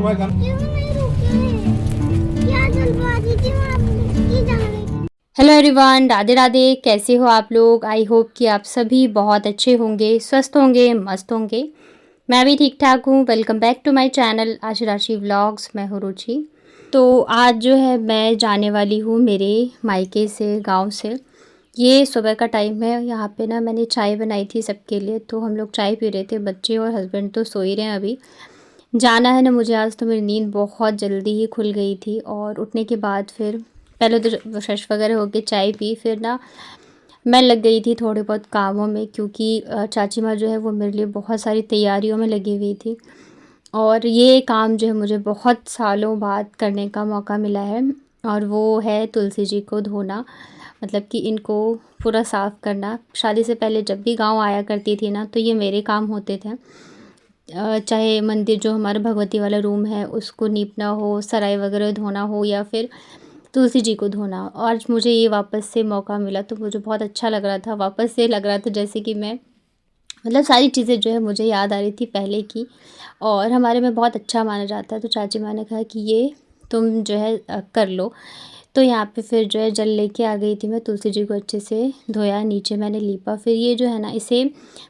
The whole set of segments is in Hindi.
क्यों नहीं रुके? क्या जल्दबाजी थी वहाँ की जा रही थी। Hello everyone, Radhe Radhe. कैसे हो आप लोग? आई होप कि आप सभी बहुत अच्छे होंगे, स्वस्थ होंगे, मस्त होंगे। मैं भी ठीक ठाक हूँ। Welcome back to my channel Asha Rashi vlogs. मैं हूँ रुचि। तो आज जो है मैं जाने वाली हूँ मेरे मायके से, गांव से। ये सुबह का टाइम है। यहाँ पे ना मैंने चाय बनाई थी सबके लिए, तो हम लोग चाय पी रहे थे। बच्चे और हस्बैंड तो सो ही रहे हैं अभी। जाना है ना मुझे आज, तो मेरी नींद बहुत जल्दी ही खुल गई थी। और उठने के बाद फिर पहले तो फ्रेश वगैरह होके चाय पी, फिर ना मैं लग गई थी थोड़े बहुत कामों में, क्योंकि चाची माँ जो है वो मेरे लिए बहुत सारी तैयारियों में लगी हुई थी। और ये काम जो है मुझे बहुत सालों बाद करने का मौका मिला है, और वो है तुलसी जी को धोना। मतलब कि इनको पूरा साफ़ करना। शादी से पहले जब भी गांव आया करती थी ना, तो ये मेरे काम होते थे। चाहे मंदिर जो हमारा भगवती वाला रूम है उसको नीपना हो, सराय वगैरह धोना हो, या फिर तुलसी जी को धोना। और आज मुझे ये वापस से मौका मिला, तो मुझे बहुत अच्छा लग रहा था। वापस से लग रहा था जैसे कि मैं, मतलब सारी चीज़ें जो है मुझे याद आ रही थी पहले की। और हमारे में बहुत अच्छा माना जाता है, तो चाची माँ ने कहा कि ये तुम जो है कर लो। तो यहाँ पे फिर जो है जल लेके आ गई थी मैं। तुलसी जी को अच्छे से धोया, नीचे मैंने लीपा। फिर ये जो है ना, इसे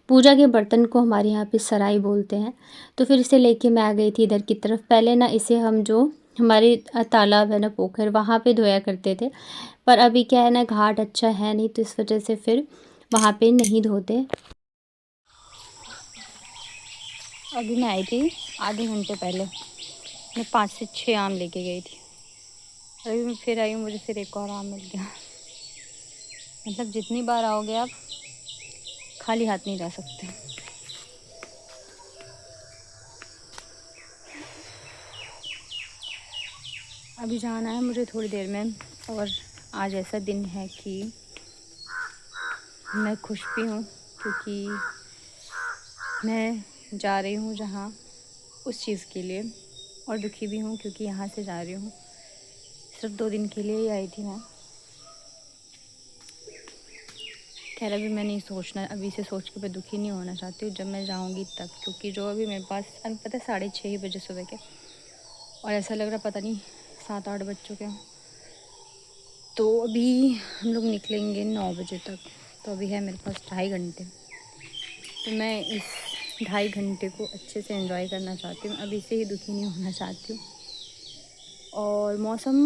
पूजा के बर्तन को हमारे यहाँ पे सराई बोलते हैं। तो फिर इसे लेके मैं आ गई थी इधर की तरफ। पहले ना इसे हम जो हमारे तालाब है ना, पोखर, वहाँ पे धोया करते थे। पर अभी क्या है ना, घाट अच्छा है नहीं, तो इस वजह से फिर वहाँ पे नहीं धोते। अभी मैं आई थी आधे घंटे पहले। मैं 5 से 6 आम लेके गई थी। अभी मैं फिर आई हूँ, मुझे फिर एक और आम मिल गया। मतलब जितनी बार आओगे आप, खाली हाथ नहीं जा सकते। अभी जाना है मुझे थोड़ी देर में। और आज ऐसा दिन है कि मैं खुश भी हूँ, क्योंकि मैं जा रही हूँ जहाँ, उस चीज़ के लिए। और दुखी भी हूँ क्योंकि यहाँ से जा रही हूँ। सिर्फ 2 दिन के लिए ही आई थी मैं। खैर अभी मैं नहीं सोचना, अभी से सोच के मैं दुखी नहीं होना चाहती हूँ। जब मैं जाऊँगी तब, क्योंकि जो अभी मेरे पास अभी पता है 6:30 ही बजे सुबह के। और ऐसा लग रहा पता नहीं 7-8 बज चुके हैं। तो अभी हम लोग निकलेंगे 9 बजे तक। तो अभी है मेरे पास 2.5 घंटे। तो मैं इस 2.5 घंटे को अच्छे से एंजॉय करना चाहती हूँ। अभी से ही दुखी नहीं होना चाहती हूँ। और मौसम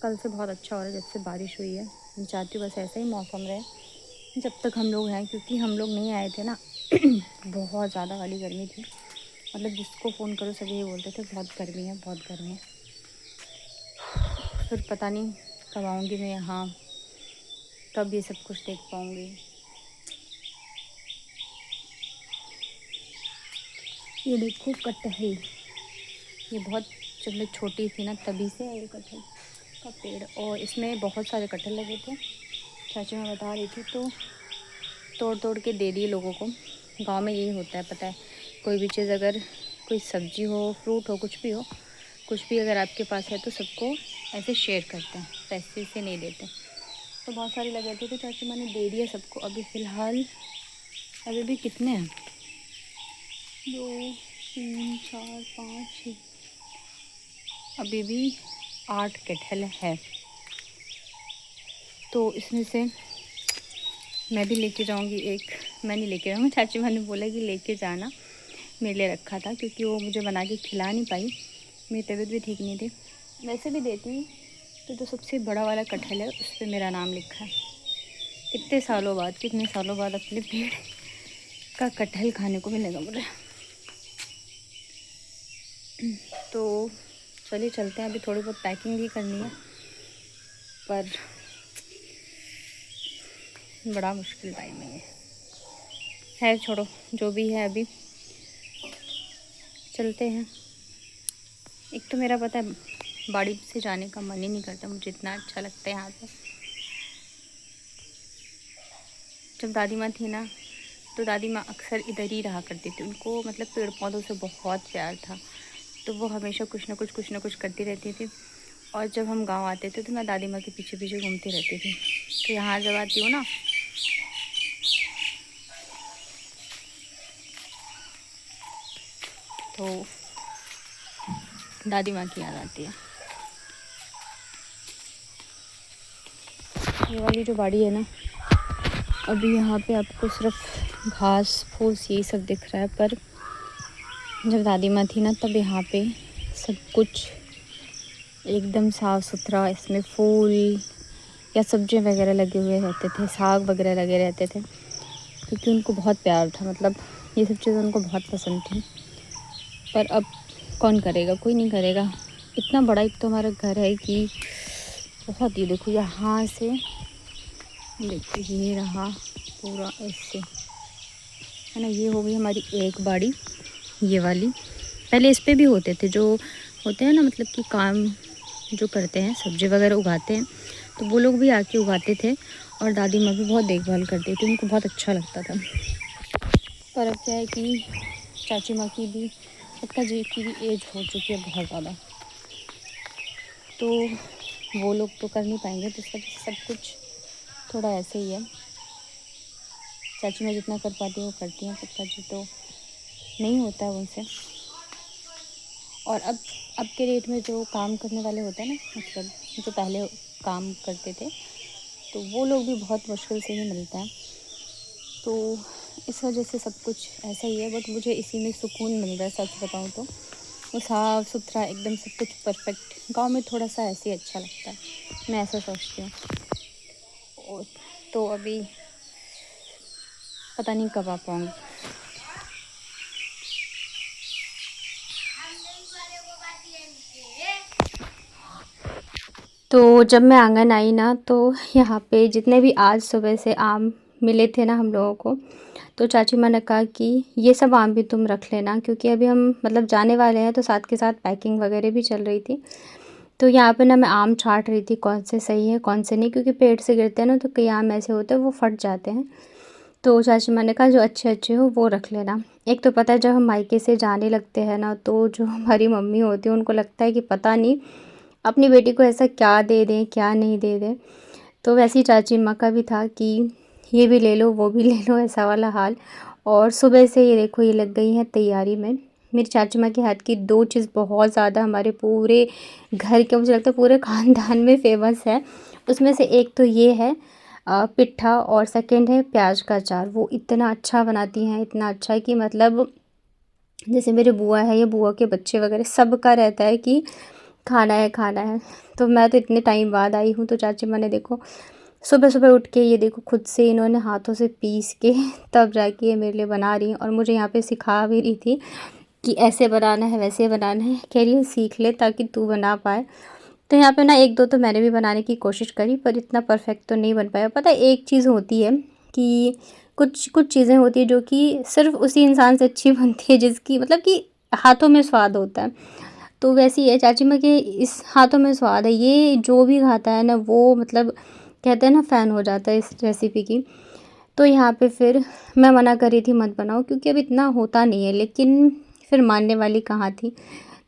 कल से बहुत अच्छा हो रहा है, जब से बारिश हुई है। मैं चाहती हूँ बस ऐसा ही मौसम रहे जब तक हम लोग हैं, क्योंकि हम लोग नहीं आए थे ना। बहुत ज़्यादा वाली गर्मी थी। मतलब जिसको फ़ोन करो सभी ये बोलते थे बहुत गर्मी है, बहुत गर्मी है। फिर पता नहीं कब आऊँगी मैं यहाँ, कब ये सब कुछ देख पाऊँगी। ये देखो कटहल, ये बहुत, जब मैं छोटी थी ना तभी से है ये कटहल का पेड़। और इसमें बहुत सारे कटहल लगे थे। चाची मैं बता रही थी, तो तोड़ तोड़ के दे दिए लोगों को। गांव में यही होता है पता है। कोई भी चीज़, अगर कोई सब्ज़ी हो, फ्रूट हो, कुछ भी हो, कुछ भी अगर आपके पास है तो सबको ऐसे शेयर करते हैं, पैसे से नहीं देते। तो बहुत सारे लगे थे, तो चाची मैंने दे दिया सबको। अभी फ़िलहाल अभी भी कितने हैं, 2 3 4 5 6, अभी भी 8 कटहल है। तो इसमें से मैं भी लेके जाऊंगी एक। मैं नहीं लेके जाऊँगी, चाची मैंने बोला कि लेके जाना। मेरे लिए रखा था, क्योंकि वो मुझे बना के खिला नहीं पाई, मेरी तबीयत भी ठीक नहीं थी। वैसे भी देती हूँ। तो जो सबसे बड़ा वाला कटहल है उस पर मेरा नाम लिखा है। कितने सालों बाद, कितने सालों बाद अपने पेड़ का कटहल खाने को मिलेगा मुझे। तो चलिए चलते हैं। अभी थोड़ी बहुत पैकिंग भी करनी है, पर बड़ा मुश्किल टाइम है ये। है छोड़ो, जो भी है अभी चलते हैं। एक तो मेरा पता है बाड़ी से जाने का मन ही नहीं करता, मुझे इतना अच्छा लगता है यहाँ पे। जब दादी माँ थी ना, तो दादी माँ अक्सर इधर ही रहा करती थी। उनको मतलब पेड़ पौधों से बहुत प्यार था, तो वो हमेशा कुछ ना कुछ करती रहती थी। और जब हम गांव आते थे तो मैं दादी माँ के पीछे पीछे घूमती रहती थी। तो यहाँ जब आती हूँ ना, तो दादी माँ की याद आती है। ये वाली जो बाड़ी है ना, अभी यहाँ पे आपको सिर्फ घास फूस यही सब दिख रहा है, पर जब दादी माँ थी ना तब यहाँ पे सब कुछ एकदम साफ़ सुथरा, इसमें फूल या सब्जियाँ वगैरह लगे हुए रहते थे, साग वगैरह लगे रहते थे, क्योंकि उनको बहुत प्यार था, मतलब ये सब चीज़ें उनको बहुत पसंद थी। पर अब कौन करेगा, कोई नहीं करेगा। इतना बड़ा एक तो हमारा घर है कि बहुत, ये देखो यहाँ से, देखो ये रहा पूरा ऐसे, है ना। ये हो गई हमारी एक बाड़ी, ये वाली। पहले इस पे भी होते थे जो होते हैं ना, मतलब कि काम जो करते हैं, सब्जी वगैरह उगाते हैं, तो वो लोग भी आके उगाते थे और दादी माँ भी बहुत देखभाल करती थी, उनको बहुत अच्छा लगता था। पर अब क्या है कि चाची माँ की भी, अक्का जी की भी एज हो चुकी है बहुत ज़्यादा, तो वो लोग तो कर नहीं पाएंगे, तो इस वजह से सब कुछ थोड़ा ऐसे ही है। चाची माँ जितना कर पाती है वो करती हैं, पक्का जी तो नहीं होता है उनसे। और अब के डेट में जो काम करने वाले होते हैं ना, मतलब जो पहले काम करते थे, तो वो लोग भी बहुत मुश्किल से ही मिलते हैं। तो इस वजह से सब कुछ ऐसा ही है, बट मुझे इसी में सुकून मिल रहा है, सच बताऊँ तो। वो साफ़ सुथरा एकदम सब कुछ परफेक्ट। गांव में थोड़ा सा ऐसे ही अच्छा लगता है, मैं ऐसा सोचती हूँ। तो अभी पता नहीं कब आ पाऊँगी। तो जब मैं आंगन आई ना, तो यहाँ पे जितने भी आज सुबह से आम मिले थे ना हम लोगों को, तो चाची माँ ने कहा कि ये सब आम भी तुम रख लेना, क्योंकि अभी हम मतलब जाने वाले हैं, तो साथ के साथ पैकिंग वगैरह भी चल रही थी। तो यहाँ पे ना मैं आम छाँट रही थी, कौन से सही है कौन से नहीं, क्योंकि पेड़ से गिरते हैं ना, तो कई आम ऐसे होते हैं वो फट जाते हैं। तो चाची माँ ने कहा जो अच्छे अच्छे हो वो रख लेना। एक तो पता है जब हम मायके से जाने लगते हैं ना, तो जो हमारी मम्मी होती है उनको लगता है कि पता नहीं अपनी बेटी को ऐसा क्या दे दें क्या नहीं दे दें। तो वैसे ही चाची माँ का भी था कि ये भी ले लो वो भी ले लो, ऐसा वाला हाल। और सुबह से ये देखो ये लग गई हैं तैयारी में। मेरी चाची माँ के हाथ की दो चीज़ बहुत ज़्यादा हमारे पूरे घर के, मुझे लगता है पूरे ख़ानदान में फ़ेमस है। उसमें से एक तो ये है पिट्ठा, और सेकंड है प्याज का अचार। वो इतना अच्छा बनाती हैं, इतना अच्छा है कि मतलब जैसे मेरे बुआ है या बुआ के बच्चे वगैरह सबका रहता है कि खाना है खाना है। तो मैं तो इतने टाइम बाद आई हूँ, तो चाची माँ ने देखो सुबह सुबह उठ के ये देखो खुद से इन्होंने हाथों से पीस के तब जाके ये मेरे लिए बना रही हैं, और मुझे यहाँ पे सिखा भी रही थी कि ऐसे बनाना है वैसे बनाना है। कह रही है सीख ले ताकि तू बना पाए। तो यहाँ पे ना एक दो तो मैंने भी बनाने की कोशिश करी, पर इतना परफेक्ट तो नहीं बन पाया। पता है एक चीज़ होती है कि कुछ कुछ चीज़ें होती है जो कि सिर्फ उसी इंसान से अच्छी बनती है जिसकी मतलब कि हाथों में स्वाद होता है। तो वैसे ही है चाची माँ के इस हाथों में स्वाद है, ये जो भी खाता है ना वो मतलब कहते हैं ना फ़ैन हो जाता है इस रेसिपी की। तो यहाँ पे फिर मैं मना कर रही थी मत बनाओ, क्योंकि अब इतना होता नहीं है, लेकिन फिर मानने वाली कहाँ थी।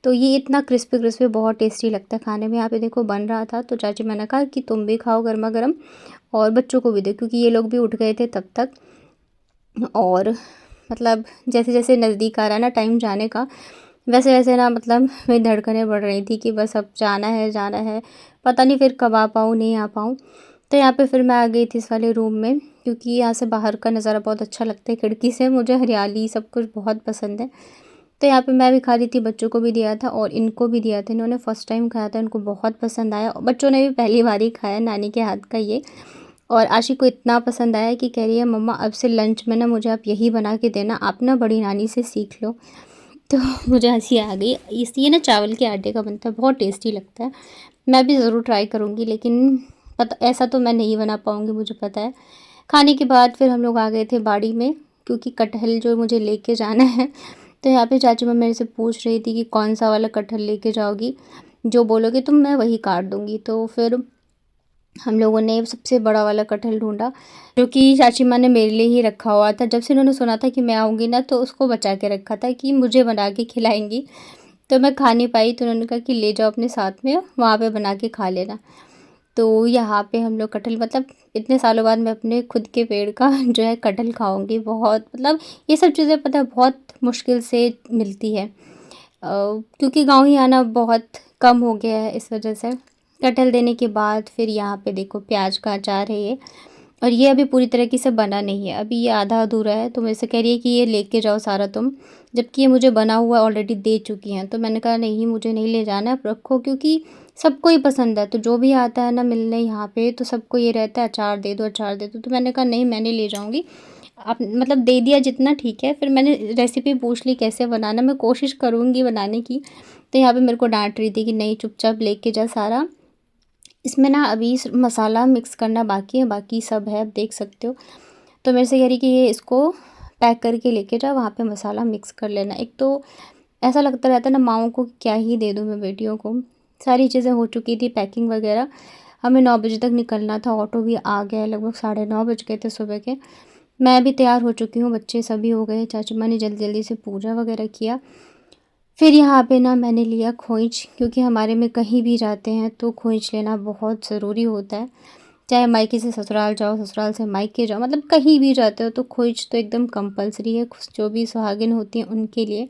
तो ये इतना क्रिस्पी क्रिस्पी बहुत टेस्टी लगता है खाने में। यहाँ पे देखो बन रहा था, तो चाची मैंने कहा कि तुम भी खाओ गर्मा गर्म और बच्चों को भी दो, क्योंकि ये लोग भी उठ गए थे तब तक। और मतलब जैसे जैसे नज़दीक आ रहा है ना टाइम जाने का, वैसे वैसे ना मतलब मेरी धड़कनें बढ़ रही थी कि बस अब जाना है जाना है, पता नहीं फिर कब आ पाऊँ नहीं आ पाऊँ। तो यहाँ पे फिर मैं आ गई थी इस वाले रूम में, क्योंकि यहाँ से बाहर का नज़ारा बहुत अच्छा लगता है खिड़की से। मुझे हरियाली सब कुछ बहुत पसंद है। तो यहाँ पे मैं भी खा रही थी, बच्चों को भी दिया था और इनको भी दिया था। इन्होंने फ़र्स्ट टाइम खाया था, इनको बहुत पसंद आया, और बच्चों ने भी पहली बार ही खाया नानी के हाथ का ये। और आशी को इतना पसंद आया कि कह रही है मम्मा अब से लंच में ना मुझे आप यही बना के देना, आप ना बड़ी नानी से सीख लो। तो मुझे हंसी आ गई। ये ना चावल के आटे का बनता है, बहुत टेस्टी लगता है। मैं भी ज़रूर ट्राई करूँगी, लेकिन पता ऐसा तो मैं नहीं बना पाऊँगी, मुझे पता है। खाने के बाद फिर हम लोग आ गए थे बाड़ी में, क्योंकि कटहल जो मुझे लेके जाना है। तो यहाँ पे चाची माँ मेरे से पूछ रही थी कि कौन सा वाला कटहल लेके जाओगी, जो बोलोगे तुम मैं वही काट दूँगी। तो फिर हम लोगों ने सबसे बड़ा वाला कटहल ढूँढा, जो कि चाची माँ ने मेरे लिए ही रखा हुआ था। जब से उन्होंने सुना था कि मैं आऊँगी ना, तो उसको बचा के रखा था कि मुझे बना के खिलाएँगी। तो मैं खा नहीं पाई, तो उन्होंने कहा कि ले जाओ अपने साथ में, वहाँ पे बना के खा लेना। तो यहाँ पे हम लोग कटहल, मतलब इतने सालों बाद मैं अपने खुद के पेड़ का जो है कटहल खाऊँगी। बहुत मतलब ये सब चीज़ें पता है बहुत मुश्किल से मिलती है, क्योंकि गांव ही आना बहुत कम हो गया है, इस वजह से कटहल देने के बाद फिर यहाँ पे देखो प्याज का अचार है ये, और ये अभी पूरी तरीके से बना नहीं है, अभी ये आधा अधूरा है। तो मेरे से कह रही है कि ये लेके जाओ सारा तुम, जबकि ये मुझे बना हुआ ऑलरेडी दे चुकी हैं। तो मैंने कहा नहीं, मुझे नहीं ले जाना, आप रखो, क्योंकि सबको ही पसंद है। तो जो भी आता है ना मिलने यहाँ पे, तो सबको ये रहता है अचार दे दो, अचार दे दो। तो मैंने कहा नहीं, मैं नहीं ले जाऊँगी, आप मतलब दे दिया जितना ठीक है। फिर मैंने रेसिपी पूछ ली कैसे बनाना, मैं कोशिश करूँगी बनाने की। तो यहाँ पे मेरे को डांट रही थी कि नहीं, चुपचाप लेके जा सारा, इसमें ना अभी मसाला मिक्स करना बाकी है, बाकी सब है, आप देख सकते हो। तो मेरे से कह रही कि ये इसको पैक करके लेके जा, वहाँ पे मसाला मिक्स कर लेना। एक तो ऐसा लगता रहता है ना माओं को, क्या ही दे दूँ मैं बेटियों को। सारी चीज़ें हो चुकी थी, पैकिंग वगैरह। हमें 9 बजे तक निकलना था, ऑटो भी आ गया है, लगभग 9:30 बज गए थे सुबह के। मैं भी तैयार हो चुकी हूँ, बच्चे सभी हो गए। चाची माँ ने जल्दी जल्दी से पूजा वगैरह किया। फिर यहाँ पे ना मैंने लिया खोइंच, क्योंकि हमारे में कहीं भी जाते हैं तो खोइंच लेना बहुत ज़रूरी होता है। चाहे मायके से ससुराल जाओ, ससुराल से मायके जाओ, मतलब कहीं भी जाते हो तो खोइंच तो एकदम कंपलसरी है, जो भी सुहागिन होती हैं उनके लिए।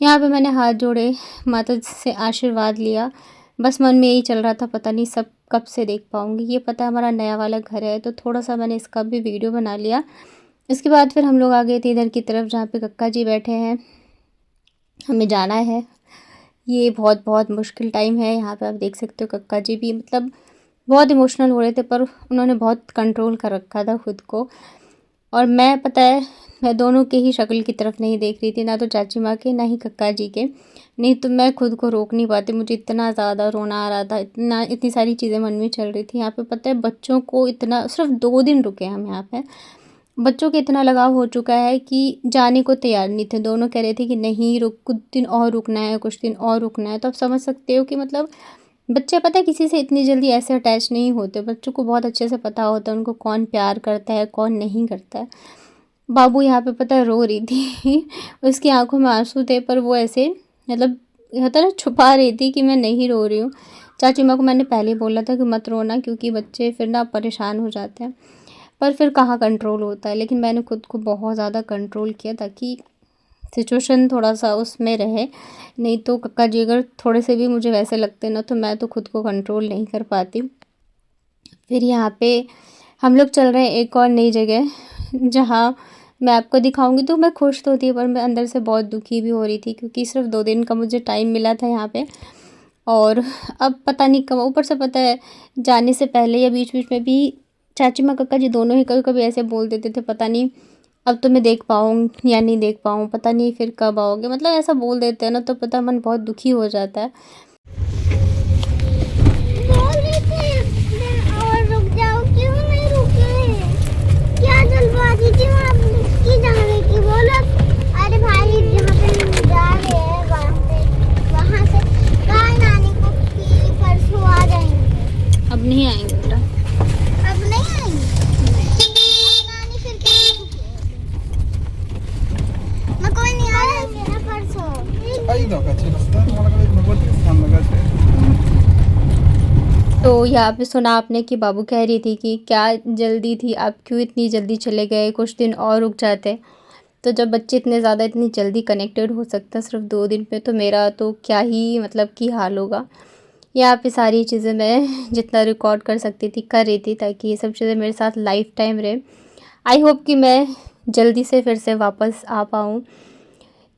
यहाँ पे मैंने हाथ जोड़े, माता से आशीर्वाद लिया। बस मन में यही चल रहा था, पता नहीं सब कब से देख पाऊँगी। ये पता है हमारा नया वाला घर है, तो थोड़ा सा मैंने इसका भी वीडियो बना लिया। इसके बाद फिर हम लोग आ गए थे इधर की तरफ, जहाँ पे कक्का जी बैठे हैं, हमें जाना है। ये बहुत बहुत मुश्किल टाइम है, यहाँ पे आप देख सकते हो कक्का जी भी मतलब बहुत इमोशनल हो रहे थे, पर उन्होंने बहुत कंट्रोल कर रखा था खुद को। और मैं, पता है, मैं दोनों के ही शक्ल की तरफ नहीं देख रही थी, ना तो चाची माँ के ना ही कक्का जी के। नहीं तो मैं खुद को रोक नहीं पाती, मुझे इतना ज़्यादा रोना आ रहा था, इतनी सारी चीज़ें मन में चल रही थी। यहाँ पे पता है बच्चों को इतना, सिर्फ 2 दिन रुके हम यहाँ पे, बच्चों के इतना लगाव हो चुका है कि जाने को तैयार नहीं थे। दोनों कह रहे थे कि नहीं रुक, कुछ दिन और रुकना है, कुछ दिन और रुकना है। तो आप समझ सकते हो कि मतलब बच्चे, पता है, किसी से इतनी जल्दी ऐसे अटैच नहीं होते। बच्चों को बहुत अच्छे से पता होता है उनको कौन प्यार करता है, कौन नहीं करता है। बाबू यहाँ पे पता है रो रही थी उसकी आंखों में आंसू थे, पर वो ऐसे मतलब होता है ना, छुपा रही थी कि मैं नहीं रो रही हूँ। चाची माँ को मैंने पहले ही बोला था कि मत रोना, क्योंकि बच्चे फिर ना परेशान हो जाते हैं। पर फिर कहाँ कंट्रोल होता है, लेकिन मैंने खुद को बहुत ज़्यादा कंट्रोल किया ताकि सिचुएशन थोड़ा सा उसमें रहे। नहीं तो कक्का जी अगर थोड़े से भी मुझे वैसे लगते ना, तो मैं तो खुद को कंट्रोल नहीं कर पाती। फिर यहाँ पे हम लोग चल रहे हैं एक और नई जगह, जहाँ मैं आपको दिखाऊंगी। तो मैं खुश तो थी, पर मैं अंदर से बहुत दुखी भी हो रही थी, क्योंकि सिर्फ 2 दिन का मुझे टाइम मिला था यहाँ पे। और अब पता नहीं कब, ऊपर से पता है जाने से पहले या बीच बीच में भी चाची माँ कक्का जी दोनों ही कभी कभी ऐसे बोल देते थे, पता नहीं अब तो मैं देख पाऊँ या नहीं देख पाऊँ, पता नहीं फिर कब आओगे, मतलब ऐसा बोल देते हैं ना, तो पता मन बहुत दुखी हो जाता है। बोल रही थी और रुक जाओ, क्यों नहीं रुके? क्या जल्दबाजी थी वहाँ की जा रही थी? बोलो। अरे भाई, जहाँ पे हम जा रहे हैं वहाँ से कहा नानी को कि परसों आ जाएंगे। अब नहीं आएंगे बेटा, अब नहीं आएंगे? अब नानी फिर क्या करेगी? मैं कोई नहीं आ जाएंगे ना परसों। तो यहाँ पे सुना आपने कि बाबू कह रही थी कि क्या जल्दी थी, आप क्यों इतनी जल्दी चले गए, कुछ दिन और रुक जाते। तो जब बच्चे इतने ज़्यादा इतनी जल्दी कनेक्टेड हो सकते हैं सिर्फ 2 दिन पे, तो मेरा तो क्या ही मतलब कि हाल होगा। यहाँ पे सारी चीज़ें मैं जितना रिकॉर्ड कर सकती थी कर रही थी, ताकि ये सब चीज़ें मेरे साथ लाइफ टाइम रहे। आई होप कि मैं जल्दी से फिर से वापस आ पाऊँ।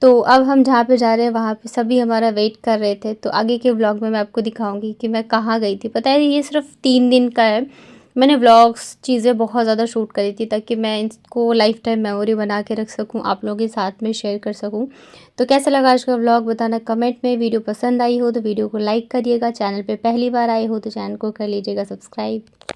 तो अब हम जहाँ पे जा रहे हैं वहाँ पे सभी हमारा वेट कर रहे थे। तो आगे के व्लॉग में मैं आपको दिखाऊंगी कि मैं कहाँ गई थी। पता है ये सिर्फ 3 दिन का है। मैंने व्लॉग्स चीज़ें बहुत ज़्यादा शूट करी थी, ताकि मैं इसको लाइफ टाइम मेमोरी बना के रख सकूँ, आप लोगों के साथ में शेयर कर सकूँ। तो कैसा लगा आज का व्लॉग बताना कमेंट में। वीडियो पसंद आई हो तो वीडियो को लाइक करिएगा। चैनल पर पहली बार आए हो तो चैनल को कर लीजिएगा सब्सक्राइब।